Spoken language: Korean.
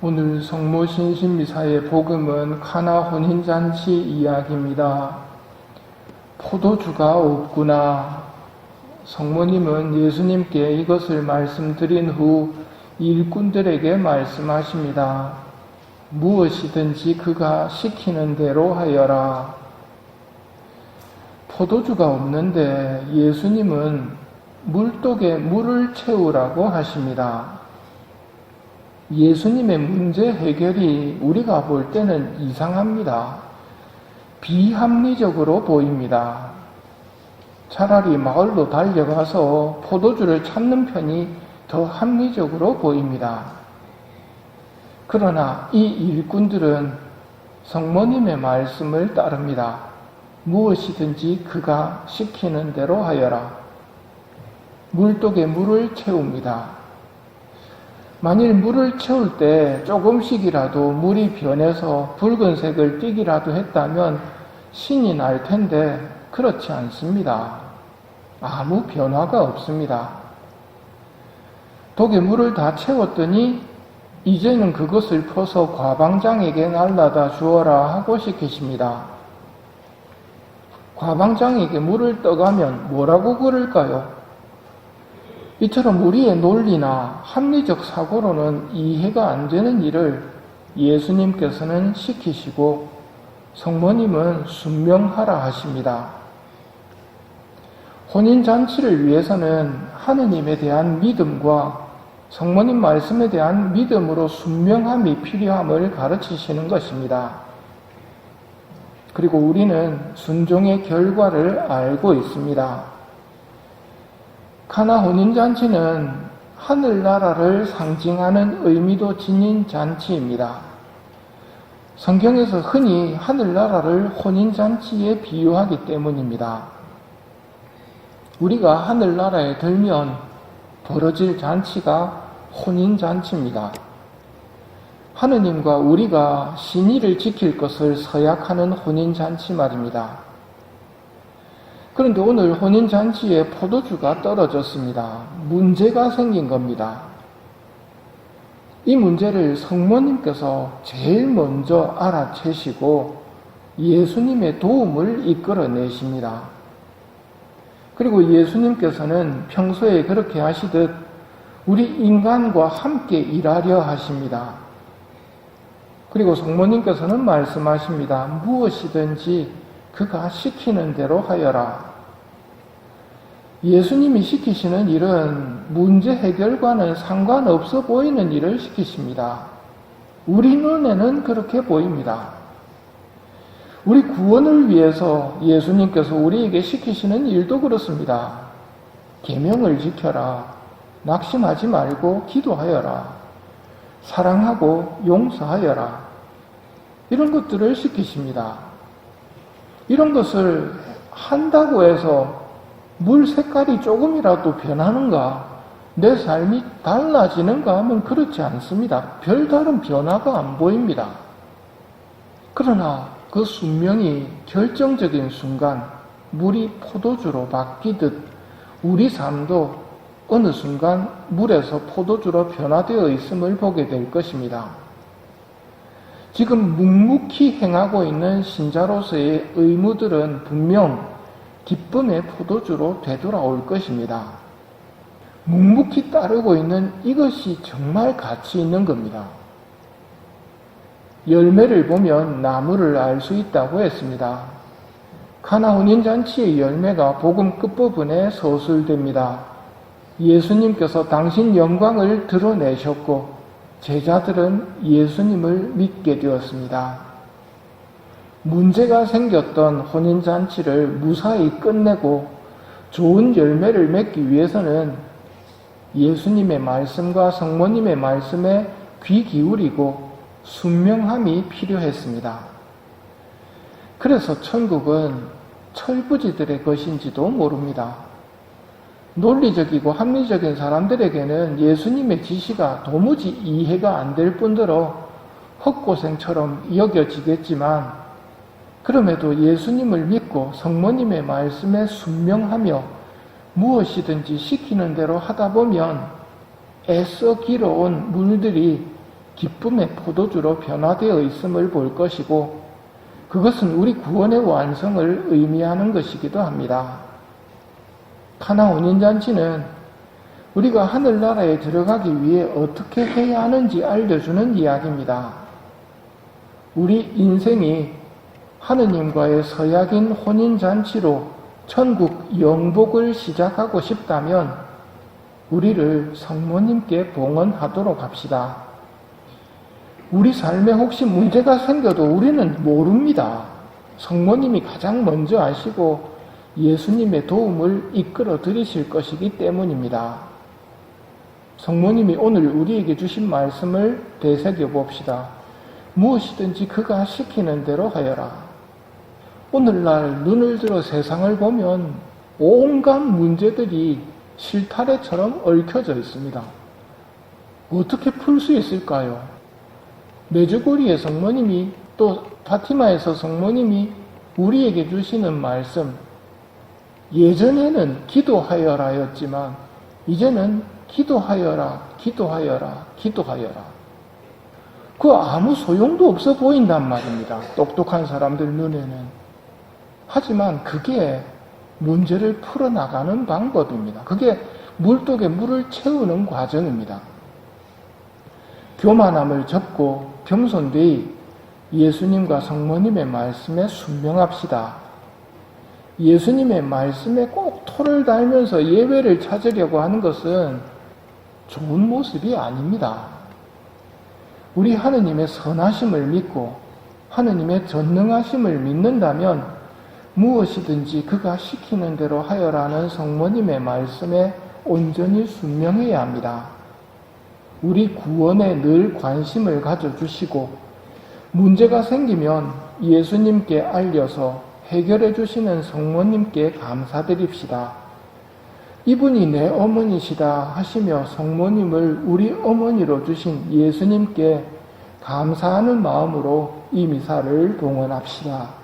오늘 성모신신미사의 복음은 카나 혼인잔치 이야기입니다. 포도주가 없구나. 성모님은 예수님께 이것을 말씀드린 후 일꾼들에게 말씀하십니다. 무엇이든지 그가 시키는 대로 하여라. 포도주가 없는데 예수님은 물독에 물을 채우라고 하십니다. 예수님의 문제 해결이 우리가 볼 때는 이상합니다. 비합리적으로 보입니다. 차라리 마을로 달려가서 포도주를 찾는 편이 더 합리적으로 보입니다. 그러나 이 일꾼들은 성모님의 말씀을 따릅니다. 무엇이든지 그가 시키는 대로 하여라. 물독에 물을 채웁니다. 만일 물을 채울 때 조금씩이라도 물이 변해서 붉은색을 띠기라도 했다면 신이 날 텐데 그렇지 않습니다. 아무 변화가 없습니다. 독에 물을 다 채웠더니 이제는 그것을 퍼서 과방장에게 날라다 주어라 하고 시키십니다. 과방장에게 물을 떠가면 뭐라고 그럴까요? 이처럼 우리의 논리나 합리적 사고로는 이해가 안 되는 일을 예수님께서는 시키시고 성모님은 순명하라 하십니다. 혼인잔치를 위해서는 하느님에 대한 믿음과 성모님 말씀에 대한 믿음으로 순명함이 필요함을 가르치시는 것입니다. 그리고 우리는 순종의 결과를 알고 있습니다. 카나 혼인잔치는 하늘나라를 상징하는 의미도 지닌 잔치입니다. 성경에서 흔히 하늘나라를 혼인잔치에 비유하기 때문입니다. 우리가 하늘나라에 들면 벌어질 잔치가 혼인잔치입니다. 하느님과 우리가 신의를 지킬 것을 서약하는 혼인잔치 말입니다. 그런데 오늘 혼인잔치에 포도주가 떨어졌습니다. 문제가 생긴 겁니다. 이 문제를 성모님께서 제일 먼저 알아채시고 예수님의 도움을 이끌어내십니다. 그리고 예수님께서는 평소에 그렇게 하시듯 우리 인간과 함께 일하려 하십니다. 그리고 성모님께서는 말씀하십니다. 무엇이든지 그가 시키는 대로 하여라. 예수님이 시키시는 일은 문제 해결과는 상관없어 보이는 일을 시키십니다. 우리 눈에는 그렇게 보입니다. 우리 구원을 위해서 예수님께서 우리에게 시키시는 일도 그렇습니다. 계명을 지켜라. 낙심하지 말고 기도하여라. 사랑하고 용서하여라. 이런 것들을 시키십니다. 이런 것을 한다고 해서 물 색깔이 조금이라도 변하는가, 내 삶이 달라지는가 하면 그렇지 않습니다. 별다른 변화가 안 보입니다. 그러나 그 순명이 결정적인 순간 물이 포도주로 바뀌듯 우리 삶도 어느 순간 물에서 포도주로 변화되어 있음을 보게 될 것입니다. 지금 묵묵히 행하고 있는 신자로서의 의무들은 분명 기쁨의 포도주로 되돌아올 것입니다. 묵묵히 따르고 있는 이것이 정말 가치 있는 겁니다. 열매를 보면 나무를 알 수 있다고 했습니다. 카나 혼인잔치의 열매가 복음 끝부분에 서술됩니다. 예수님께서 당신 영광을 드러내셨고 제자들은 예수님을 믿게 되었습니다. 문제가 생겼던 혼인잔치를 무사히 끝내고 좋은 열매를 맺기 위해서는 예수님의 말씀과 성모님의 말씀에 귀 기울이고 순명함이 필요했습니다. 그래서 천국은 철부지들의 것인지도 모릅니다. 논리적이고 합리적인 사람들에게는 예수님의 지시가 도무지 이해가 안 될 뿐더러 헛고생처럼 여겨지겠지만 그럼에도 예수님을 믿고 성모님의 말씀에 순명하며 무엇이든지 시키는 대로 하다 보면 애써 길어온 물들이 기쁨의 포도주로 변화되어 있음을 볼 것이고, 그것은 우리 구원의 완성을 의미하는 것이기도 합니다. 카나 혼인잔치는 우리가 하늘나라에 들어가기 위해 어떻게 해야 하는지 알려주는 이야기입니다. 우리 인생이 하느님과의 서약인 혼인잔치로 천국 영복을 시작하고 싶다면 우리를 성모님께 봉헌하도록 합시다. 우리 삶에 혹시 문제가 생겨도 우리는 모릅니다. 성모님이 가장 먼저 아시고 예수님의 도움을 이끌어 드리실 것이기 때문입니다. 성모님이 오늘 우리에게 주신 말씀을 되새겨 봅시다. 무엇이든지 그가 시키는 대로 하여라. 오늘날 눈을 들어 세상을 보면 온갖 문제들이 실타래처럼 얽혀져 있습니다. 어떻게 풀 수 있을까요? 메주고리의 성모님이, 또 파티마에서 성모님이 우리에게 주시는 말씀, 예전에는 기도하여라였지만 이제는 기도하여라, 기도하여라, 기도하여라. 그 아무 소용도 없어 보인단 말입니다. 똑똑한 사람들 눈에는. 하지만 그게 문제를 풀어나가는 방법입니다. 그게 물독에 물을 채우는 과정입니다. 교만함을 접고 겸손되이 예수님과 성모님의 말씀에 순명합시다. 예수님의 말씀에 꼭 토를 달면서 예외를 찾으려고 하는 것은 좋은 모습이 아닙니다. 우리 하느님의 선하심을 믿고 하느님의 전능하심을 믿는다면 무엇이든지 그가 시키는 대로 하여라는 성모님의 말씀에 온전히 순명해야 합니다. 우리 구원에 늘 관심을 가져주시고 문제가 생기면 예수님께 알려서 해결해 주시는 성모님께 감사드립시다. 이분이 내 어머니시다 하시며 성모님을 우리 어머니로 주신 예수님께 감사하는 마음으로 이 미사를 봉헌합시다.